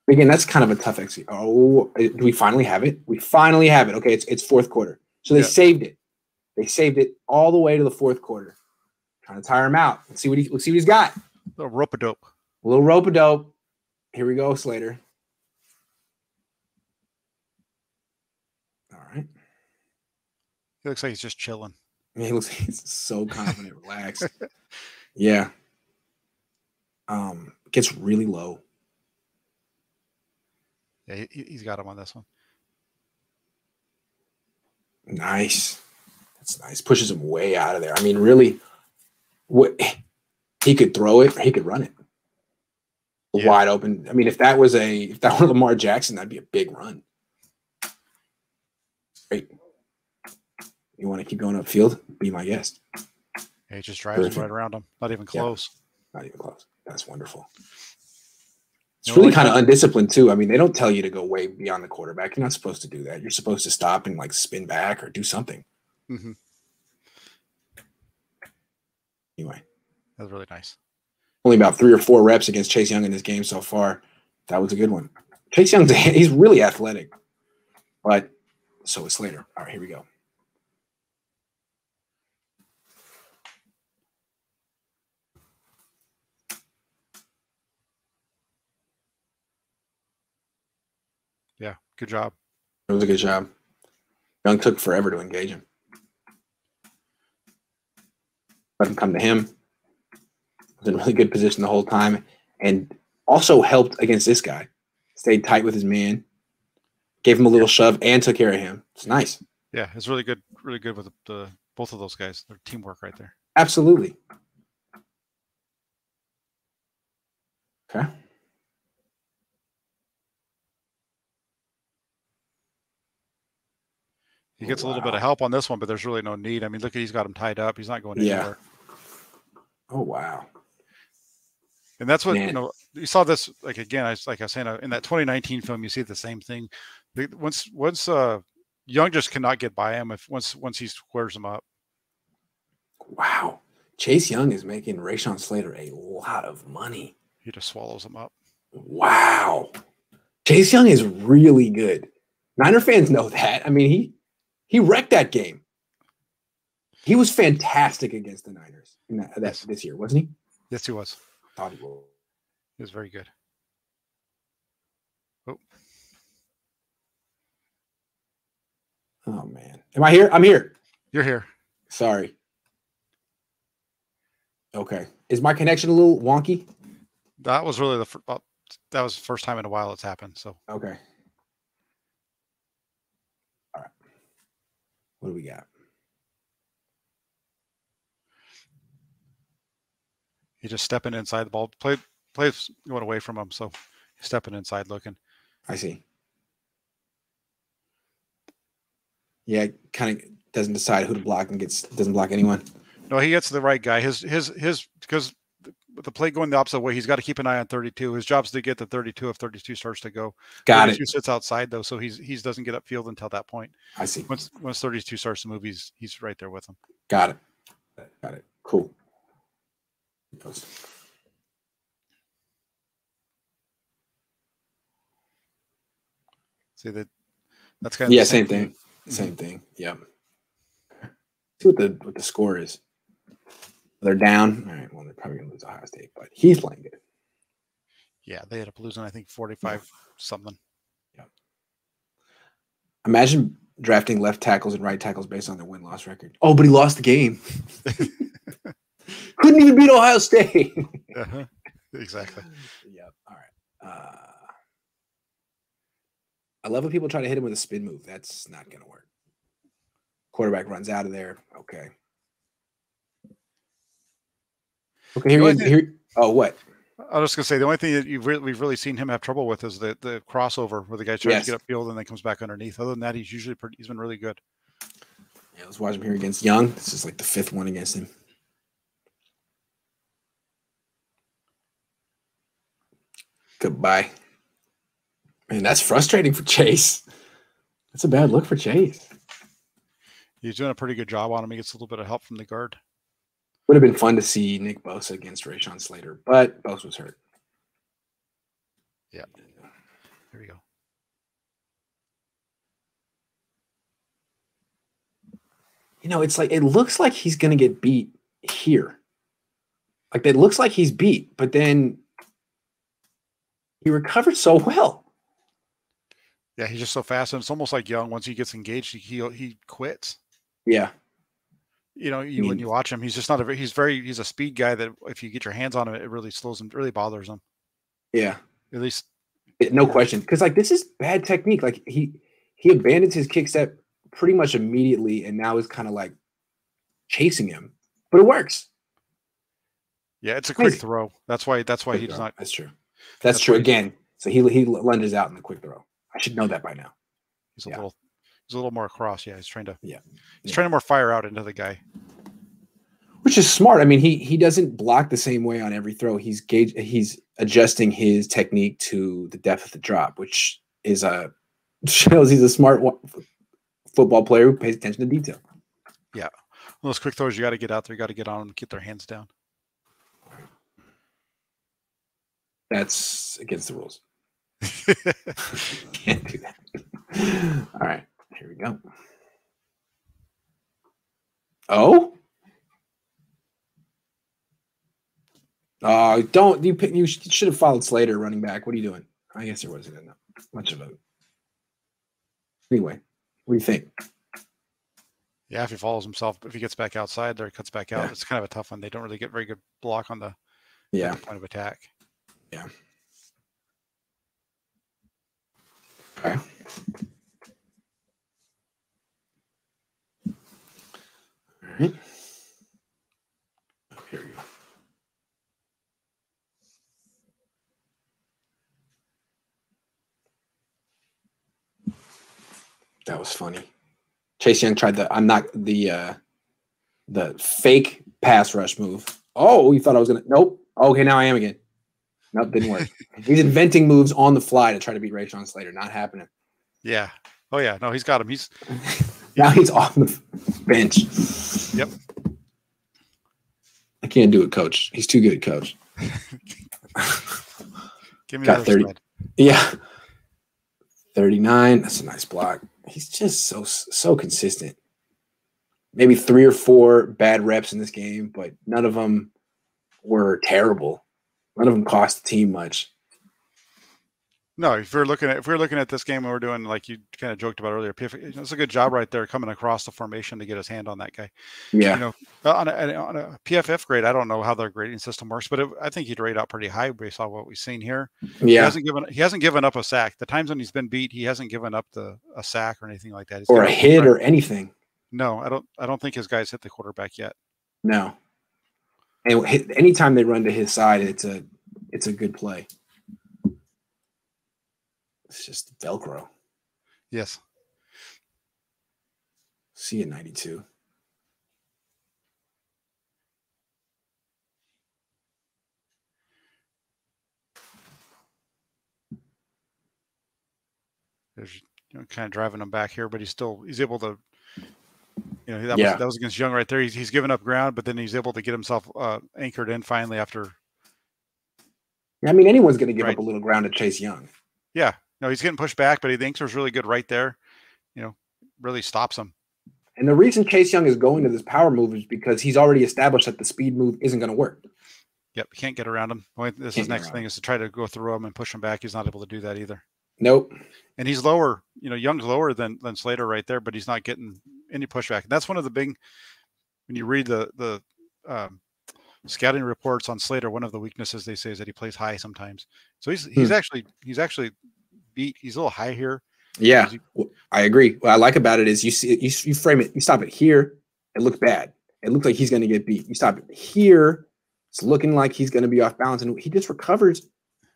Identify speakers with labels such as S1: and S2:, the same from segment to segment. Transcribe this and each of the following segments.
S1: Again, that's kind of a tough exit. Oh, do we finally have it? We finally have it. Okay, it's fourth quarter. So they saved it. They saved it all the way to the fourth quarter. Trying to tire him out. Let's see what he's got.
S2: A little rope-a-dope.
S1: A little rope-a-dope. Here we go, Slater. All right.
S2: He looks like he's just chilling.
S1: He looks like he's so confident, relaxed. Yeah. Gets really low.
S2: Yeah, he's got him on this one.
S1: Nice. That's nice. Pushes him way out of there. I mean, really, he could throw it or he could run it. Yeah. Wide open. I mean, if that were Lamar Jackson, that'd be a big run. Great. You want to keep going upfield? Be my guest.
S2: Yeah, he just drives right around him. Not even close.
S1: Yeah, not even close. That's wonderful. It's really kind of undisciplined too. I mean, they don't tell you to go way beyond the quarterback. You're not supposed to do that. You're supposed to stop and like spin back or do something.
S2: Mm-hmm.
S1: Anyway,
S2: that was really nice.
S1: Only about 3 or 4 reps against Chase Young in this game so far. That was a good one. Chase Young's he's really athletic, but so is Slater. All right, here we go.
S2: Yeah, good job.
S1: It was a good job. Young took forever to engage him. Let him come to him. Was in a really good position the whole time, and also helped against this guy. Stayed tight with his man, gave him a little shove, and took care of him. It's nice.
S2: Yeah, it's really good with the both of those guys. Their teamwork right there.
S1: Absolutely. Okay.
S2: He gets a little bit of help on this one, but there's really no need. I mean, look, he's got him tied up. He's not going anywhere.
S1: Oh, wow.
S2: And that's what, you saw this, like, again, like I was saying, in that 2019 film, you see the same thing. Once Young just cannot get by him once he squares him up.
S1: Wow. Chase Young is making Rashawn Slater a lot of money.
S2: He just swallows him up.
S1: Wow. Chase Young is really good. Niner fans know that. I mean, he wrecked that game. He was fantastic against the Niners this year, wasn't he?
S2: Yes, he was.
S1: Thought he was.
S2: He was very good.
S1: Oh, man. Am I here? I'm here.
S2: You're here.
S1: Sorry. Okay. Is my connection a little wonky?
S2: That was really that was the first time in a while it's happened. So
S1: okay. All right. What do we got?
S2: He's just stepping inside the ball. Play's going away from him, so he's stepping inside looking.
S1: I see. Yeah, kind of doesn't decide who to block and doesn't block anyone.
S2: No, he gets the right guy. His because with the play going the opposite way, he's got to keep an eye on 32. His job's to get to 32 if 32 starts to go.
S1: Got
S2: 32
S1: it.
S2: Sits outside though, so he doesn't get upfield until that point.
S1: I see.
S2: Once 32 starts to move, he's right there with him.
S1: Got it. Got it. Cool.
S2: See that's kind of
S1: the same thing. Same thing. Yeah. See what the score is. They're down. All right. Well, they're probably gonna lose Ohio State, but he's playing good.
S2: Yeah, they ended up losing, I think, 45 something.
S1: Yeah. Imagine drafting left tackles and right tackles based on their win-loss record. Oh, but he lost the game. Couldn't even beat Ohio State.
S2: Uh-huh. Exactly.
S1: Yep. All right. I love when people try to hit him with a spin move. That's not going to work. Quarterback runs out of there. Okay. Okay. Here. Oh, what?
S2: I was just going to say, the only thing that we've really seen him have trouble with is the crossover where the guy tries to get upfield and then comes back underneath. Other than that, he's been really good.
S1: Yeah, let's watch him here against Young. This is like the 5th one against him. Goodbye. Man, that's frustrating for Chase. That's a bad look for Chase.
S2: He's doing a pretty good job on him. He gets a little bit of help from the guard.
S1: Would have been fun to see Nick Bosa against Rashawn Slater, but Bosa was hurt.
S2: Yeah. There we go.
S1: You know, it's like it looks like he's going to get beat here. Like it looks like he's beat, but then he recovered so well.
S2: Yeah, he's just so fast, and it's almost like Young. Once he gets engaged, he quits.
S1: Yeah.
S2: You know, when you watch him, he's just not a. He's a speed guy that if you get your hands on him, it really slows him, really bothers him.
S1: Yeah.
S2: At least,
S1: no question. Because like this is bad technique. Like he abandons his kick step pretty much immediately, and now is kind of like chasing him, but it works.
S2: Yeah, it's a quick throw. That's why he's not.
S1: That's true. That's true. Again, so he lunges out in the quick throw. I should know that by now.
S2: He's a little more across. Yeah, he's trying to.
S1: Yeah,
S2: he's trying to more fire out into the guy,
S1: which is smart. I mean, he doesn't block the same way on every throw. He's adjusting his technique to the depth of the drop, which is shows he's a smart football player who pays attention to detail.
S2: Yeah, those quick throws, you got to get out there, you got to get on them, get their hands down.
S1: That's against the rules. Can't do that. All right, here we go. Don't you pick? You should have followed Slater running back. What are you doing? I guess there wasn't enough much of a. Anyway, what do you think?
S2: Yeah, if he follows himself, if he gets back outside there, cuts back out, it's kind of a tough one. They don't really get very good block on the point of attack.
S1: Yeah. Okay. All right. Here we go. That was funny. Chase Young tried the fake pass rush move. Oh, you thought I was gonna? Nope. Okay, now I am again. Nope, didn't work. He's inventing moves on the fly to try to beat Rashawn Slater. Not happening.
S2: Yeah. Oh yeah. No, he's got him. He's
S1: now he's off the bench.
S2: Yep.
S1: I can't do it, Coach. He's too good, Coach.
S2: Give me
S1: got 30. Slide. Yeah. 39. That's a nice block. He's just so consistent. Maybe 3 or 4 bad reps in this game, but none of them were terrible. None of them cost the team much.
S2: No, if we're looking at this game, we're doing like you kind of joked about earlier. It's a good job right there, coming across the formation to get his hand on that guy.
S1: Yeah.
S2: You know, on a PFF grade, I don't know how their grading system works, but I think he'd rate out pretty high based on what we've seen here.
S1: Yeah.
S2: He hasn't given up a sack. The times when he's been beat, he hasn't given up a sack or anything like that.
S1: Or a hit or anything.
S2: No, I don't think his guys hit the quarterback yet.
S1: No. And anytime they run to his side, it's a good play. It's just Velcro.
S2: Yes.
S1: See you 92.
S2: There's kind of driving him back here, but he's able to. That was against Young right there. He's given up ground, but then he's able to get himself anchored in finally after.
S1: I mean, anyone's going to give up a little ground to Chase Young.
S2: Yeah. No, he's getting pushed back, but the anchor's really good right there. Really stops him.
S1: And the reason Chase Young is going to this power move is because he's already established that the speed move isn't going to work.
S2: Yep, you can't get around him. His next thing is to try to go through him and push him back. He's not able to do that either.
S1: Nope.
S2: And he's lower. Young's lower than Slater right there, but he's not getting any pushback. And that's one of the big. When you read the scouting reports on Slater, one of the weaknesses they say is that he plays high sometimes. So he's actually beat. He's a little high here.
S1: Yeah, I agree. What I like about it is you frame it. You stop it here. It looks bad. It looks like he's going to get beat. You stop it here. It's looking like he's going to be off balance, and he just recovers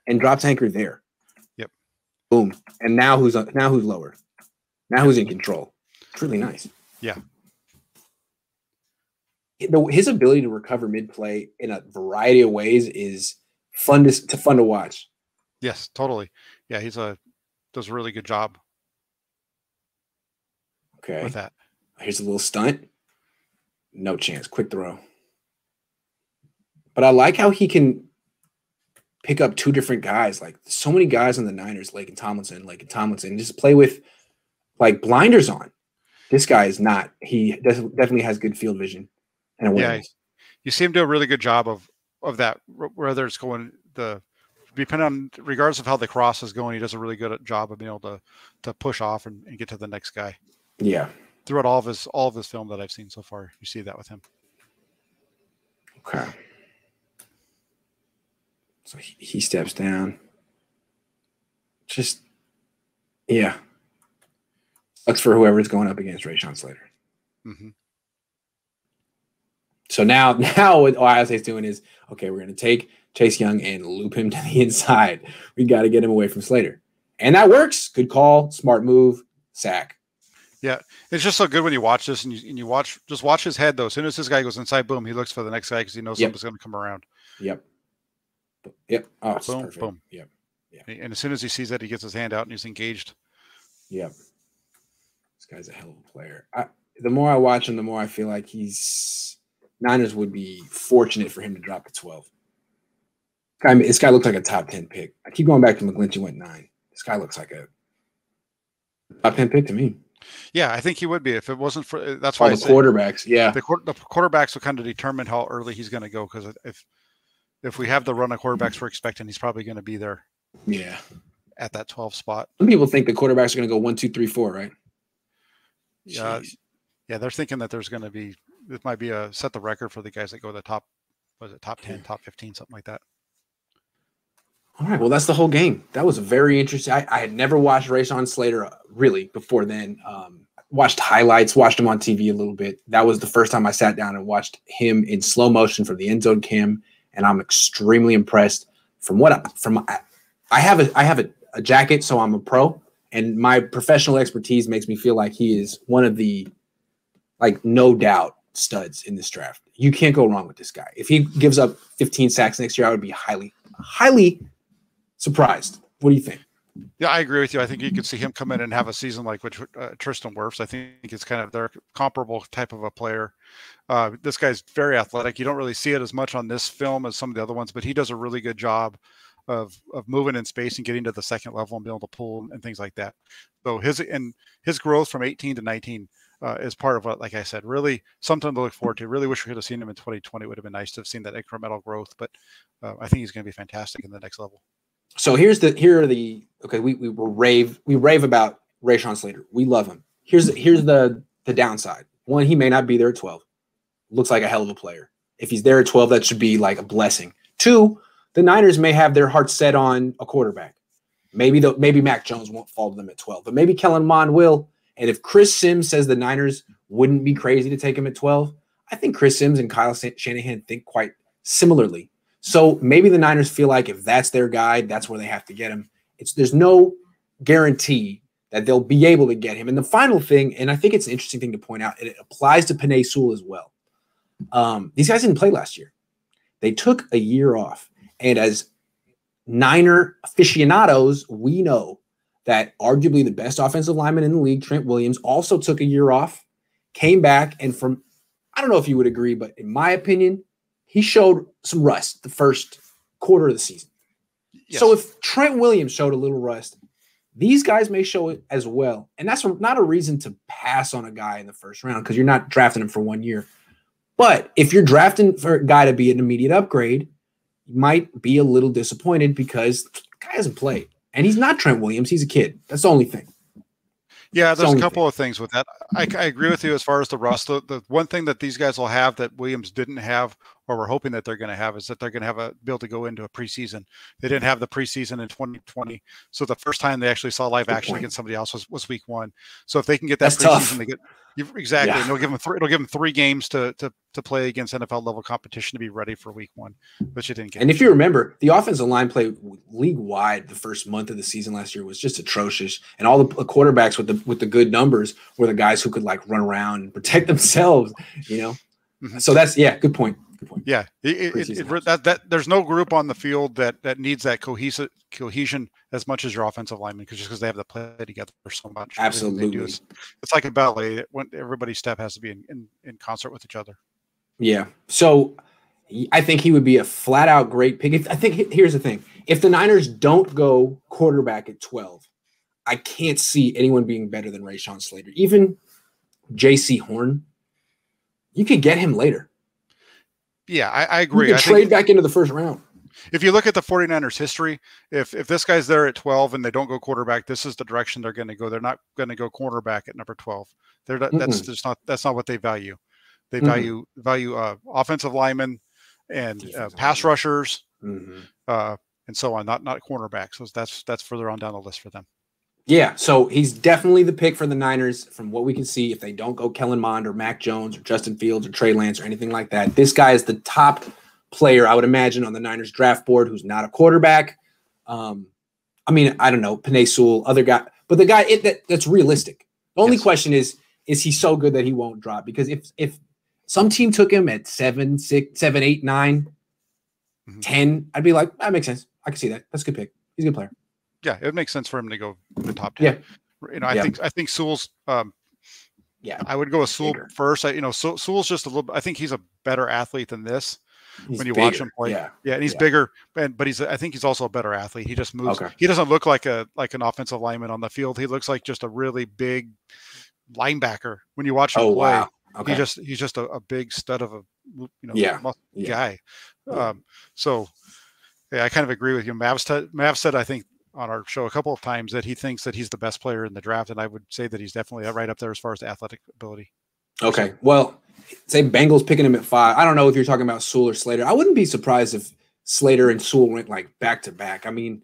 S1: and drops anchor there.
S2: Yep.
S1: Boom. And now who's lower? Now who's in control? It's really nice.
S2: Yeah.
S1: His ability to recover mid play in a variety of ways is fun to watch.
S2: Yes, totally. Yeah, does a really good job.
S1: Okay.
S2: With that.
S1: Here's a little stunt. No chance. Quick throw. But I like how he can pick up two different guys. Like so many guys on the Niners, Laken Tomlinson, just play with like blinders on. This guy is not. He definitely has good field vision and awareness.
S2: Yeah, you see him do a really good job of that. Whether it's going depending on regardless of how the cross is going, he does a really good job of being able to push off and get to the next guy.
S1: Yeah.
S2: Throughout all of his film that I've seen so far, you see that with him.
S1: Okay. So he steps down. Just, yeah. Sucks for whoever's going up against Rashawn Slater.
S2: Mm-hmm.
S1: So now what Ohio State's doing is, okay, we're going to take Chase Young and loop him to the inside. We got to get him away from Slater. And that works. Good call. Smart move. Sack.
S2: Yeah, it's just so good when you watch this and you watch his head though. As soon as this guy goes inside, boom, he looks for the next guy because he knows somebody's going to come around.
S1: Yep. Oh, it's
S2: boom,
S1: perfect.
S2: Boom.
S1: Yep.
S2: And as soon as he sees that, he gets his hand out and he's engaged.
S1: Yep. This guy's a hell of a player. The more I watch him, the more I feel like Niners would be fortunate for him to drop to 12. This guy looks like a top 10 pick. I keep going back to McGlinchey went 9. This guy looks like a top 10 pick to me.
S2: Yeah, I think he would be if it wasn't for. That's why
S1: the quarterbacks. Yeah,
S2: the quarterbacks will kind of determine how early he's going to go because if we have the run of quarterbacks we're expecting, he's probably going to be there.
S1: Yeah,
S2: at that 12 spot.
S1: Some people think the quarterbacks are going to go 1, 2, 3, 4, right?
S2: Yeah, they're thinking that there's going to be. This might be set the record for the guys that go to the top. Was it top 10, top 15, something like that?
S1: All right, well, that's the whole game. That was very interesting. I had never watched Rashawn Slater really before then. Watched highlights, watched him on TV a little bit. That was the first time I sat down and watched him in slow motion from the end zone cam, and I'm extremely impressed. I have a jacket, so I'm a pro, and my professional expertise makes me feel like he is one of the, like, no doubt studs in this draft. You can't go wrong with this guy. If he gives up 15 sacks next year, I would be highly surprised. What do you think?
S2: Yeah, I agree with you. I think you could see him come in and have a season like with Tristan Wirfs. I think it's kind of their comparable type of a player. This guy's very athletic. You don't really see it as much on this film as some of the other ones, but he does a really good job of moving in space and getting to the second level and being able to pull and things like that. So his growth from 18 to 19 is part of what, like I said, really something to look forward to. Really wish we could have seen him in 2020. It would have been nice to have seen that incremental growth, but I think he's going to be fantastic in the next level.
S1: So we rave about Rashawn Slater. We love him. Here's the downside. One, he may not be there at 12. Looks like a hell of a player. If he's there at 12, that should be like a blessing. Two, the Niners may have their hearts set on a quarterback. Maybe Mac Jones won't fall to them at 12, but maybe Kellen Mond will. And if Chris Sims says the Niners wouldn't be crazy to take him at 12, I think Chris Sims and Kyle Shanahan think quite similarly. So maybe the Niners feel like if that's their guy, that's where they have to get him. There's no guarantee that they'll be able to get him. And the final thing, and I think it's an interesting thing to point out, and it applies to Penei Sewell as well. These guys didn't play last year. They took a year off. And as Niner aficionados, we know that arguably the best offensive lineman in the league, Trent Williams, also took a year off, came back, and I don't know if you would agree, but in my opinion, he showed some rust the first quarter of the season. Yes. So if Trent Williams showed a little rust, these guys may show it as well. And that's not a reason to pass on a guy in the first round because you're not drafting him for 1 year. But if you're drafting for a guy to be an immediate upgrade, you might be a little disappointed because the guy hasn't played. And he's not Trent Williams. He's a kid. That's the only thing.
S2: Yeah, there's a couple of things with that. I agree with you as far as the rust. The one thing that these guys will have that Williams didn't have, or we're hoping that they're going to have, is that they're going to be able to go into a preseason. They didn't have the preseason in 2020, so the first time they actually saw live action against somebody else was week 1. So if they can get that preseason, they get exactly. Yeah. And it'll give them 3 games to play against NFL level competition to be ready for week 1, which you didn't get.
S1: And if you remember, the offensive line play league wide the first month of the season last year was just atrocious, and all the quarterbacks with the good numbers were the guys who could like run around and protect themselves. Mm-hmm. So that's good point. Good point.
S2: Yeah, that there's no group on the field that needs that cohesion as much as your offensive linemen because they have to play together so much.
S1: Absolutely,
S2: it's like a ballet. When everybody's step has to be in concert with each other.
S1: Yeah. So I think he would be a flat out great pick. I think here's the thing. If the Niners don't go quarterback at 12, I can't see anyone being better than Rashawn Slater. Even J.C. Horn, you could get him later.
S2: Yeah, I agree.
S1: You could trade back into the first round.
S2: If you look at the 49ers history, if this guy's there at 12 and they don't go quarterback, this is the direction they're going to go. They're not going to go cornerback at number 12. That's not what they value. They value offensive linemen and pass rushers and so on, not cornerbacks. So that's further on down the list for them.
S1: Yeah, so he's definitely the pick for the Niners from what we can see. If they don't go Kellen Mond or Mac Jones or Justin Fields or Trey Lance or anything like that, this guy is the top player, I would imagine, on the Niners draft board who's not a quarterback. I mean, I don't know, Penei Sewell, other guy, but the guy that's realistic. The only question is he so good that he won't drop? Because if some team took him at 7, 6, 7, 8, 9, 10, I'd be like, that makes sense. I can see that. That's a good pick. He's a good player.
S2: Yeah, it makes sense for him to go in the top 10. Yeah. You know, I think Sewell's I would go with Sewell first. Sewell's just a little, I think he's a better athlete than this. When you watch him play. Yeah, and he's bigger, but I think he's also a better athlete. He just moves. He doesn't look like an offensive lineman on the field. He looks like just a really big linebacker when you watch him play. Wow. Okay. He's just a big stud of a guy. So I kind of agree with you. Mav said I think on our show a couple of times that he thinks that he's the best player in the draft, and I would say that he's definitely right up there as far as the athletic ability.
S1: Okay, well, say Bengals picking him at 5. I don't know if you're talking about Sewell or Slater. I wouldn't be surprised if Slater and Sewell went like back to back. I mean,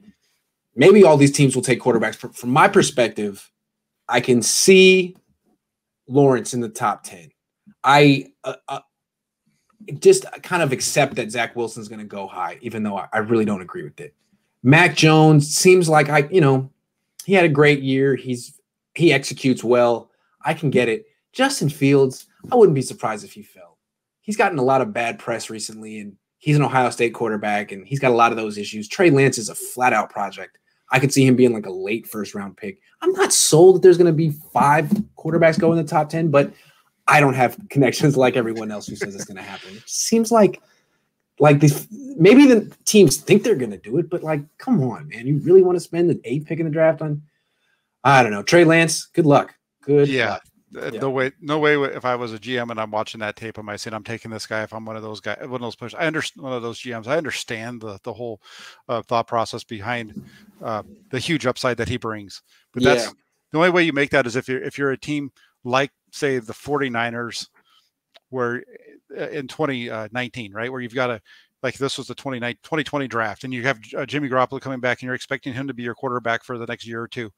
S1: maybe all these teams will take quarterbacks. From my perspective, I can see Lawrence in the top 10. I just kind of accept that Zach Wilson's going to go high, even though I really don't agree with it. Mac Jones seems like he had a great year. He executes well. I can get it. Justin Fields, I wouldn't be surprised if he fell. He's gotten a lot of bad press recently, and he's an Ohio State quarterback, and he's got a lot of those issues. Trey Lance is a flat-out project. I could see him being like a late first-round pick. I'm not sold that there's going to be 5 quarterbacks go in the top 10, but I don't have connections like everyone else who says it's going to happen. It seems like this, maybe the teams think they're going to do it, but come on, man. You really want to spend the 8th pick in the draft on, I don't know, Trey Lance? Good luck. Good luck.
S2: No way. If I was a GM and I'm watching that tape, I might say I'm taking this guy. If I'm one of those guys, one of those players, I understand one of those GMs. I understand the whole thought process behind the huge upside that he brings. But that's the only way you make that is if you're a team like, say, the 49ers, where in 2019, right, where you've got a, like this was the 2020 draft, and you have Jimmy Garoppolo coming back, and you're expecting him to be your quarterback for the next year or two.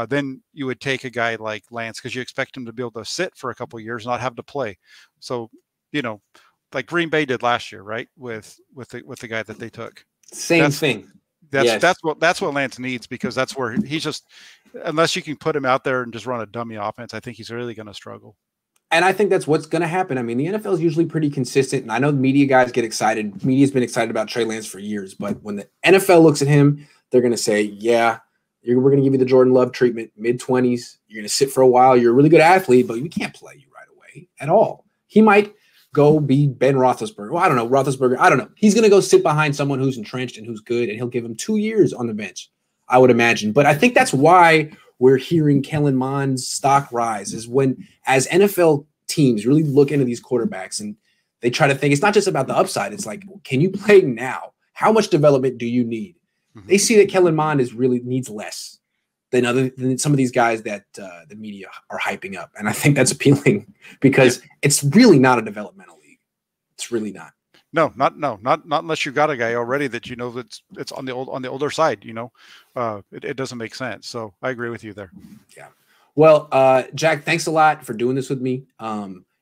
S2: Then you would take a guy like Lance because you expect him to be able to sit for a couple of years, not have to play. So, like Green Bay did last year, right, with the guy that they took.
S1: Same thing.
S2: That's what Lance needs, because that's where he's just, unless you can put him out there and just run a dummy offense, I think he's really going to struggle.
S1: And I think that's what's going to happen. I mean, the NFL is usually pretty consistent, and I know the media guys get excited. Media's been excited about Trey Lance for years, but when the NFL looks at him, they're going to say, yeah, we're going to give you the Jordan Love treatment, mid-20s. You're going to sit for a while. You're a really good athlete, but we can't play you right away at all. He might go be Ben Roethlisberger. Well, I don't know. Roethlisberger, I don't know. He's going to go sit behind someone who's entrenched and who's good, and he'll give him 2 years on the bench, I would imagine. But I think that's why we're hearing Kellen Mond's stock rise, is when, as NFL teams really look into these quarterbacks and they try to think, it's not just about the upside. It's like, can you play now? How much development do you need? Mm-hmm. They see that Kellen Mond really needs less than some of these guys that the media are hyping up. And I think that's appealing because it's really not a developmental league. It's really not.
S2: No, not unless you got a guy already that it's on the older side. It doesn't make sense. So I agree with you there.
S1: Yeah. Well, Jack, thanks a lot for doing this with me.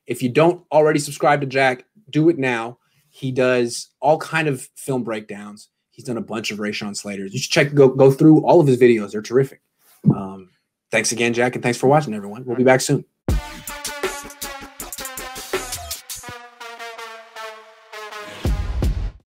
S1: If you don't already subscribe to Jack, do it now. He does all kind of film breakdowns. He's done a bunch of Rashawn Slaters. You should go through all of his videos. They're terrific. Thanks again, Jack, and thanks for watching, everyone. We'll be back soon.